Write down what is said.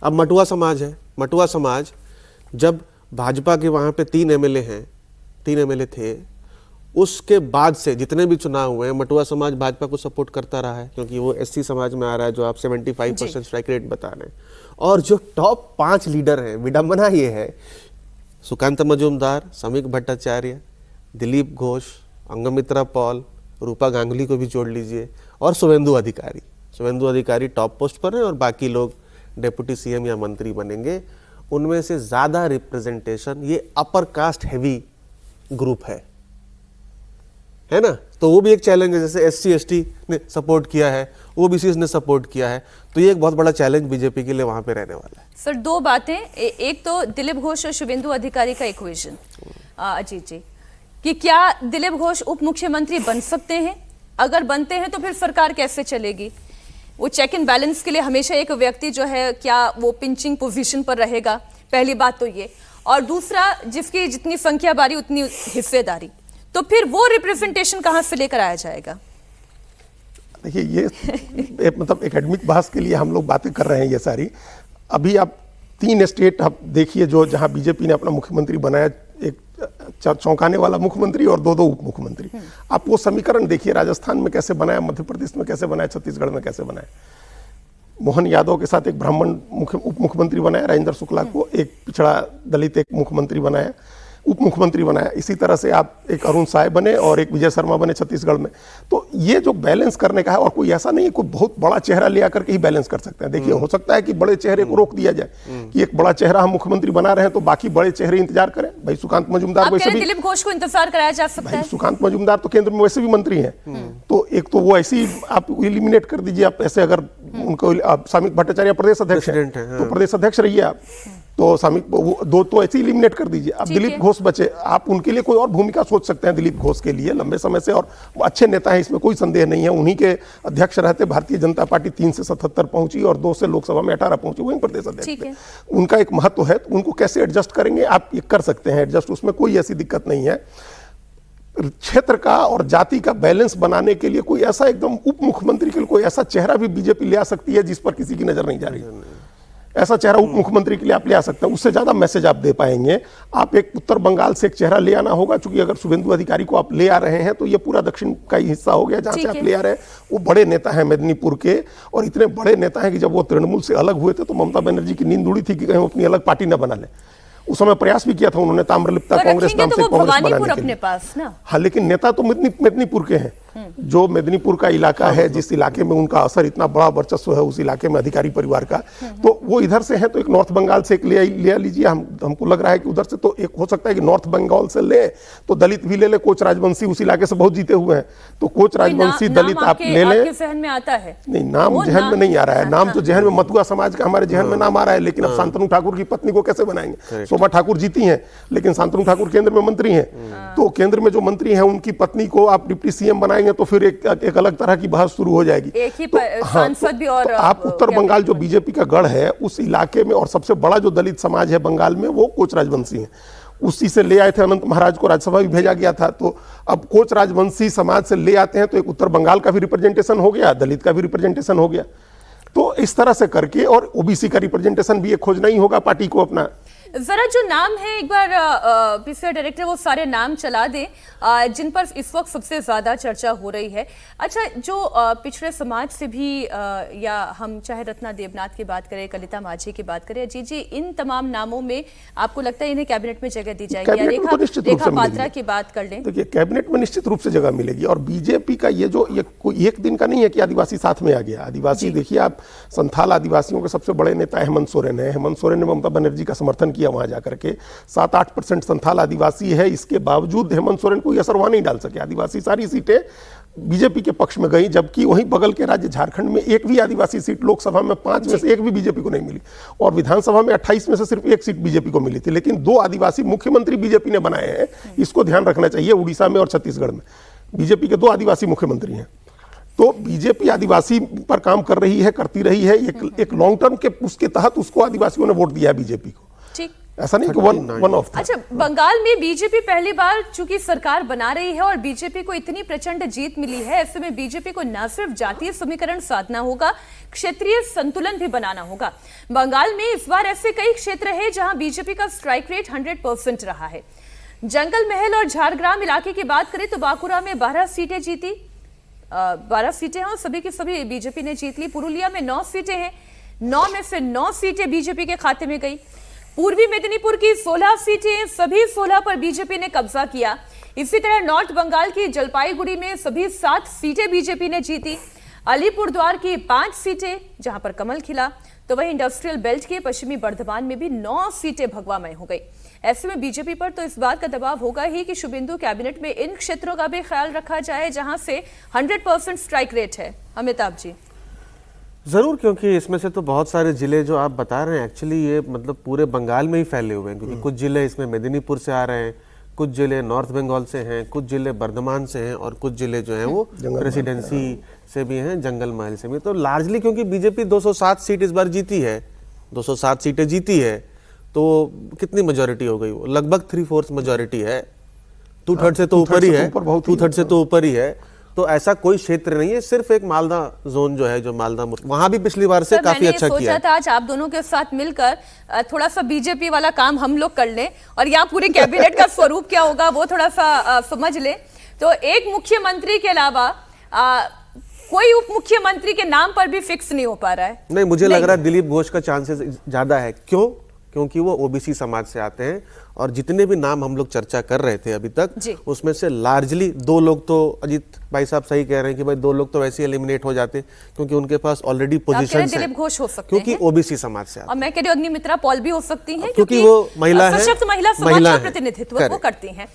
अब मटुआ समाज है, मटुआ समाज जब भाजपा के वहाँ पे 3 एमएलए हैं, 3 एमएलए थे, उसके बाद से जितने भी चुनाव हुए हैं मटुआ समाज भाजपा को सपोर्ट करता रहा है, क्योंकि वो एससी समाज में आ रहा है जो आप 75% स्ट्राइक रेट बता रहे हैं। और जो टॉप 5 लीडर हैं, विडंबना ये है, सुकांत मजूमदार, समीक भट्टाचार्य, दिलीप घोष, अंगमित्रा पॉल, रूपा गांगुली को भी जोड़ लीजिए, और शुभेंदु अधिकारी। शुभेंदु अधिकारी टॉप पोस्ट पर हैं और बाकी लोग डेप्यूटी सीएम या मंत्री बनेंगे। उनमें से ज़्यादा रिप्रेजेंटेशन ये अपर कास्ट हैवी ग्रुप है ना। तो वो भी एक चैलेंज है, जैसे एससी एसटी ने सपोर्ट किया है, ओबीसी ने सपोर्ट किया है, तो ये एक बहुत बड़ा चैलेंज बीजेपी के लिए वहां पे रहने वाला है। सर 2 बातें, एक तो दिलीप घोष और शुभेंदु अधिकारी का इक्वेशन, अजीत जी, कि क्या दिलीप घोष उप मुख्यमंत्री बन सकते हैं? अगर बनते हैं तो फिर सरकार कैसे चलेगी? वो चेक एंड बैलेंस के लिए हमेशा एक व्यक्ति जो है, क्या वो पिंचिंग पोजीशन पर रहेगा? पहली बात तो ये, और दूसरा, जिसकी जितनी संख्या बारी उतनी हिस्सेदारी, तो फिर वो रिप्रेजेंटेशन कहां से लेकर आया जाएगा? देखिए, ये मतलब एकेडमिक बहस के लिए हम लोग बातें कर रहे हैं ये सारी। अभी आप 3 स्टेट आप देखिए जो जहां बीजेपी ने अपना मुख्यमंत्री बनाया, एक चौंकाने वाला मुख्यमंत्री और 2 उप मुख्यमंत्री। आप वो समीकरण देखिए, राजस्थान में कैसे बनाया, मध्य प्रदेश में कैसे बनाया, छत्तीसगढ़ में कैसे बनाया। मोहन यादव के साथ एक ब्राह्मण उप मुख्यमंत्री बनाया, राजेंद्र शुक्ला को एक पिछड़ा दलित एक मुख्यमंत्री बनाया, उप मुख्यमंत्री बनाया। इसी तरह से आप एक अरुण साय बने और एक विजय शर्मा बने छत्तीसगढ़ में। तो ये जो बैलेंस करने का है, और कोई ऐसा नहीं है कोई बहुत बड़ा चेहरा ले आकर के ही बैलेंस कर सकते हैं। देखिए, हो सकता है कि बड़े चेहरे को रोक दिया जाए कि एक बड़ा चेहरा हम मुख्यमंत्री बना रहे हैं तो बाकी बड़े चेहरे इंतजार करें। भाई सुकांत मजूमदार वैसे भी, दिलीप घोष को इंतजार कराया जा सकता है। सुकांत मजूमदार तो केंद्र में वैसे भी मंत्री हैं, तो एक तो वो ऐसी आप इलिमिनेट कर दीजिए। आप ऐसे अगर उनको, समीक भट्टाचार्य प्रदेश अध्यक्ष हैं तो प्रदेश अध्यक्ष रहिए आप, तो समीक 2 तो ऐसे इलिमिनेट कर दीजिए। अब दिलीप घोष बचे, आप उनके लिए कोई और भूमिका सोच सकते हैं दिलीप घोष के लिए लंबे समय से, और अच्छे नेता हैं, इसमें कोई संदेह नहीं है। उन्हीं के अध्यक्ष रहते भारतीय जनता पार्टी 3 से 77 पहुंची और 2 से लोकसभा में 18 पहुंची, वहीं प्रदेश अध्यक्ष। उनका एक महत्व है, तो उनको कैसे एडजस्ट करेंगे आप, ये कर सकते हैं एडजस्ट, उसमें कोई ऐसी दिक्कत नहीं है। क्षेत्र का और जाति का बैलेंस बनाने के लिए कोई ऐसा एकदम उप मुख्यमंत्री के लिए कोई ऐसा चेहरा भी बीजेपी ले आ सकती है जिस पर किसी की नजर नहीं जा रही। ऐसा चेहरा उप मुख्यमंत्री के लिए आप ले आ सकते हैं, उससे ज्यादा मैसेज आप दे पाएंगे। आप एक उत्तर बंगाल से एक चेहरा ले आना होगा, क्योंकि अगर शुभेंदु अधिकारी को आप ले आ रहे हैं तो ये पूरा दक्षिण का ही हिस्सा हो गया जहां से आप ले आ रहे हैं। वो बड़े नेता हैं मेदिनीपुर के, और इतने बड़े नेता हैं कि जब वो तृणमूल से अलग हुए थे तो ममता बनर्जी की नींद उड़ी थी कि कहीं वो अपनी अलग पार्टी न बना ले। उस समय प्रयास भी किया था उन्होंने ताम्रलिप्ता कांग्रेस नाम से कांग्रेस बनाने के लिए। पास ना, हाँ, लेकिन नेता तो मेदिनीपुर के हैं। जो मेदिनीपुर का इलाका है, जिस इलाके में उनका असर इतना बड़ा वर्चस्व है, उस इलाके में अधिकारी परिवार का, तो वो इधर से हैं। तो एक नॉर्थ बंगाल से एक ले लीजिए, हमको लग रहा है कि उधर से, तो एक हो सकता है कि नॉर्थ बंगाल से ले तो दलित भी ले ले। कोच राजवंशी उस इलाके से बहुत जीते हुए हैं, तो कोच राजवंशी दलित आप ले लें। जहन में आता है? नहीं, नाम जहन में नहीं आ रहा है। नाम तो जहन में मथुआ समाज का हमारे जहन में नाम आ रहा है, लेकिन अब शांतनु ठाकुर की पत्नी को कैसे बनाएंगे? शोभा ठाकुर जीती हैं, लेकिन शांतनु ठाकुर केंद्र में मंत्री हैं, तो केंद्र में जो मंत्री हैं उनकी पत्नी को आप डिप्टी सीएम बनाएंगे तो फिर एक अलग तरह की बहस शुरू हो जाएगी। एक ही सांसद भी, और तो आप उत्तर बंगाल जो बीजेपी का गढ़ है उस इलाके में, और सबसे बड़ा जो दलित समाज है बंगाल में, वो कोच राजवंशी है। उसी से ले आए थे, अनंत महाराज को राज्यसभा भी भेजा गया था। तो अब कोच राजवंशी समाज से ले आते हैं तो एक उत्तर बंगाल का भी रिप्रेजेंटेशन हो गया, दलित का भी रिप्रेजेंटेशन हो गया। तो इस तरह से करके, और ओबीसी का रिप्रेजेंटेशन भी खोजना ही होगा पार्टी को अपना। जरा जो नाम है, एक बार पीसीआर डायरेक्टर वो सारे नाम चला दें जिन पर इस वक्त सबसे ज्यादा चर्चा हो रही है। अच्छा, जो पिछड़े समाज से भी, या हम चाहे रत्ना देवनाथ की बात करें, कलिता माझी की बात करें, जी, इन तमाम नामों में आपको लगता है इन्हें कैबिनेट में जगह दी जाएगी? या रेखा पात्रा की बात कर लें? देखिए, कैबिनेट में निश्चित रूप से जगह मिलेगी। और बीजेपी का ये कोई एक दिन का नहीं है कि आदिवासी साथ में आ गया। आदिवासी देखिए, आप संथाल आदिवासियों के सबसे बड़े नेता हेमंत सोरेन है। हेमंत सोरेन ने ममता बनर्जी का समर्थन किया वहां जाकर के। 7-8% संथाल आदिवासी है, इसके बावजूद हेमंत सोरेन कोई असर वहां नहीं डाल सके। आदिवासी सारी सीटें बीजेपी के पक्ष में गई, जबकि वहीं बगल के राज्य झारखंड में एक भी आदिवासी सीट, लोकसभा में 5 में से एक भी बीजेपी को नहीं मिली, और विधानसभा में 28 में से सिर्फ 1 सीट बीजेपी को मिली थी। लेकिन 2 आदिवासी मुख्यमंत्री बीजेपी ने बनाए हैं, इसको ध्यान रखना चाहिए। उड़ीसा में और छत्तीसगढ़ में बीजेपी के 2 आदिवासी मुख्यमंत्री हैं। तो बीजेपी आदिवासी पर काम कर रही है, करती रही है। एक लॉन्ग टर्म के उसके तहत उसको आदिवासियों ने वोट दिया है बीजेपी को। ठीक, ऐसा नहीं कि वन ऑफ। अच्छा, बंगाल में बीजेपी पहली बार चूंकि सरकार बना रही है और बीजेपी को इतनी प्रचंड जीत मिली है, ऐसे में बीजेपी को न सिर्फ जातीय समीकरण साधना होगा, क्षेत्रीय संतुलन भी बनाना होगा। बंगाल में इस बार ऐसे कई क्षेत्र हैं जहां बीजेपी का स्ट्राइक रेट 100% रहा है। जंगल महल और झारग्राम इलाके की बात करें तो बांकुरा में 12 सीटें जीती, 12 सीटें हैं और सभी की सभी बीजेपी ने जीत ली। पुरुलिया में 9 सीटें हैं, 9 में से 9 सीटें बीजेपी के खाते में गई। पूर्वी मेदिनीपुर की 16 सीटें, सभी 16 पर बीजेपी ने कब्जा किया। इसी तरह नॉर्थ बंगाल की जलपाईगुड़ी में सभी 7 सीटें बीजेपी ने जीती। अलीपुरद्वार की 5 सीटें जहां पर कमल खिला, तो वहीं इंडस्ट्रियल बेल्ट के पश्चिमी बर्धमान में भी 9 सीटें भगवामय हो गई। ऐसे में बीजेपी पर तो इस बात का दबाव होगा ही कि शुभेंदु कैबिनेट में इन क्षेत्रों का भी ख्याल रखा जाए जहां से 100% स्ट्राइक रेट है। अमिताभ जी। जरूर, क्योंकि इसमें से तो बहुत सारे जिले जो आप बता रहे हैं एक्चुअली ये मतलब पूरे बंगाल में ही फैले हुए हैं, क्योंकि कुछ जिले इसमें मेदिनीपुर से आ रहे हैं, कुछ जिले नॉर्थ बंगाल से हैं, कुछ जिले बर्धमान से हैं और कुछ जिले जो हैं वो प्रेसिडेंसी से भी हैं, जंगल महल से भी। तो लार्जली क्योंकि बीजेपी 207 सीट इस बार जीती है, 207 सीटें जीती है, तो कितनी मेजोरिटी हो गई? वो लगभग 3/4 मेजोरिटी है, 2/3 से तो ऊपर ही है, 2/3 से तो ऊपर ही है। तो ऐसा कोई क्षेत्र नहीं है, सिर्फ एक मालदा जोन जो है, जो मालदा वहां भी पिछली बार से काफी अच्छा किया। सोचा था आज आप दोनों के साथ मिलकर थोड़ा सा बीजेपी वाला काम हम लोग कर लें और यहाँ पूरे कैबिनेट का स्वरूप क्या होगा वो थोड़ा सा समझ लें। तो एक मुख्यमंत्री के अलावा कोई उप मुख्यमंत्री के नाम पर भी फिक्स नहीं हो पा रहा है। नहीं, मुझे लग रहा है दिलीप घोष का चांसेस ज्यादा है। क्यों? क्योंकि वो ओबीसी समाज से आते हैं और जितने भी नाम हम लोग चर्चा कर रहे थे अभी तक, उसमें से लार्जली 2 लोग तो अजीत भाई साहब सही कह रहे हैं कि भाई 2 लोग तो वैसे एलिमिनेट हो जाते क्योंकि उनके पास ऑलरेडी पोजीशन है। दिलीप घोष हो सकते क्योंकि ओबीसी समाज से आते हैं। और मैं कह रही हूँ अग्निमित्रा पॉल भी हो सकती हैं क्योंकि वो महिला है, सशक्त महिला समाज का प्रतिनिधित्व वो करती हैं।